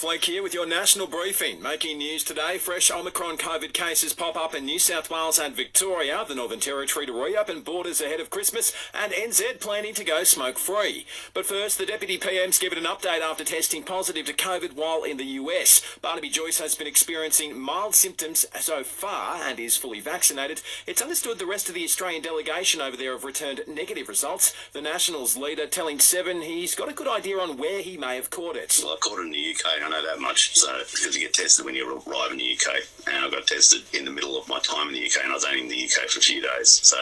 Flake here with your national briefing. Making news today, fresh Omicron COVID cases pop up in New South Wales and Victoria, the Northern Territory to reopen borders ahead of Christmas, and NZ planning to go smoke-free. But first, the Deputy PM's given an update after testing positive to COVID while in the US. Barnaby Joyce has been experiencing mild symptoms so far and is fully vaccinated. It's understood the rest of the Australian delegation over there have returned negative results. The Nationals leader telling Seven he's got a good idea on where he may have caught it. Well, I caught it in the UK, I know that much, so because you get tested when you arrive in the UK, and I got tested in the middle of my time in the UK, and I was only in the UK for a few days, so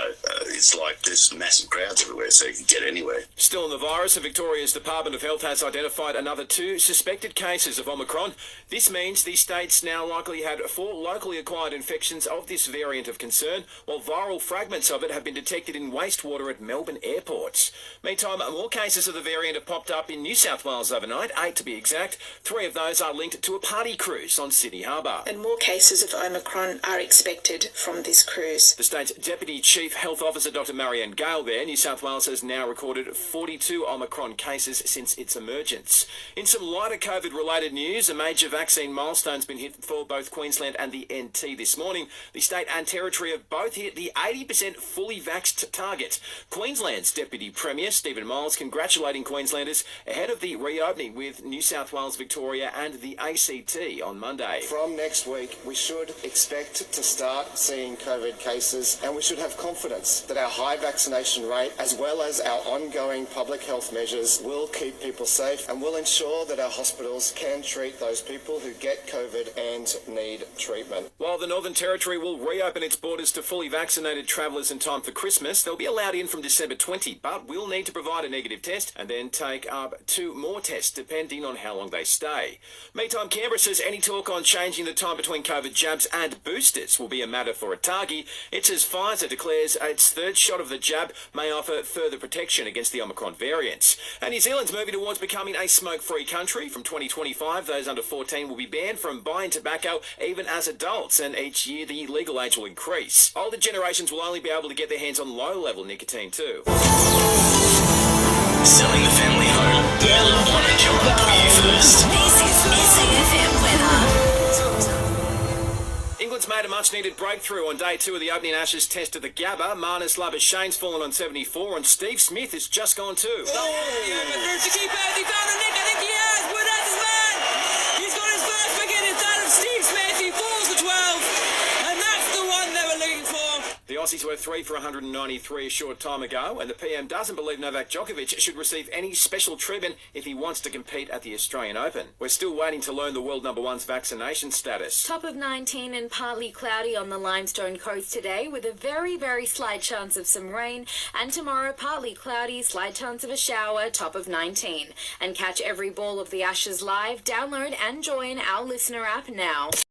it's like there's massive crowds everywhere, so you can get anywhere. Still on the virus, Victoria's Department of Health has identified another 2 suspected cases of Omicron. This means the state's now likely had 4 locally acquired infections of this variant of concern, while viral fragments of it have been detected in wastewater at Melbourne airports. Meantime, more cases of the variant have popped up in New South Wales overnight, 8 to be exact. 3 of those are linked to a party cruise on Sydney Harbour. And more cases of Omicron are expected from this cruise. The state's Deputy Chief Health Officer, Dr. Marianne Gale there, New South Wales has now recorded 42 Omicron cases since its emergence. In some lighter COVID-related news, a major vaccine milestone's been hit for both Queensland and the NT this morning. The state and territory have both hit the 80% fully vaxxed target. Queensland's Deputy Premier, Stephen Miles, congratulating Queenslanders ahead of the reopening with New South Wales, Victoria and the ACT on Monday. From next week, we should expect to start seeing COVID cases, and we should have confidence that our high vaccination rate, as well as our ongoing public health measures, will keep people safe and will ensure that our hospitals can treat those people who get COVID and need treatment. While the Northern Territory will reopen its borders to fully vaccinated travellers in time for Christmas, they'll be allowed in from December 20, but will need to provide a negative test and then take up 2 more tests depending on how long they stay. Meantime, Canberra says any talk on changing the time between COVID jabs and boosters will be a matter for ATAGI. It says Pfizer declares its 3rd shot of the jab may offer further protection against the Omicron variants. And New Zealand's moving towards becoming a smoke-free country. From 2025, those under 14 will be banned from buying tobacco even as adults, and each year the legal age will increase. Older generations will only be able to get their hands on low-level nicotine too. Selling the family home? Your loved one and job put you first. This is SAFM weather. England's made a much-needed breakthrough on day 2 of the opening Ashes test at the Gabba. Marnus Labuschagne's fallen on 74, and Steve Smith has just gone too. The Aussies were 3 for 193 a short time ago, and the PM doesn't believe Novak Djokovic should receive any special treatment if he wants to compete at the Australian Open. We're still waiting to learn the world number 1's vaccination status. Top of 19 and partly cloudy on the Limestone coast today with a very, very slight chance of some rain. And tomorrow, partly cloudy, slight chance of a shower, top of 19. And catch every ball of the Ashes live, download and join our listener app now.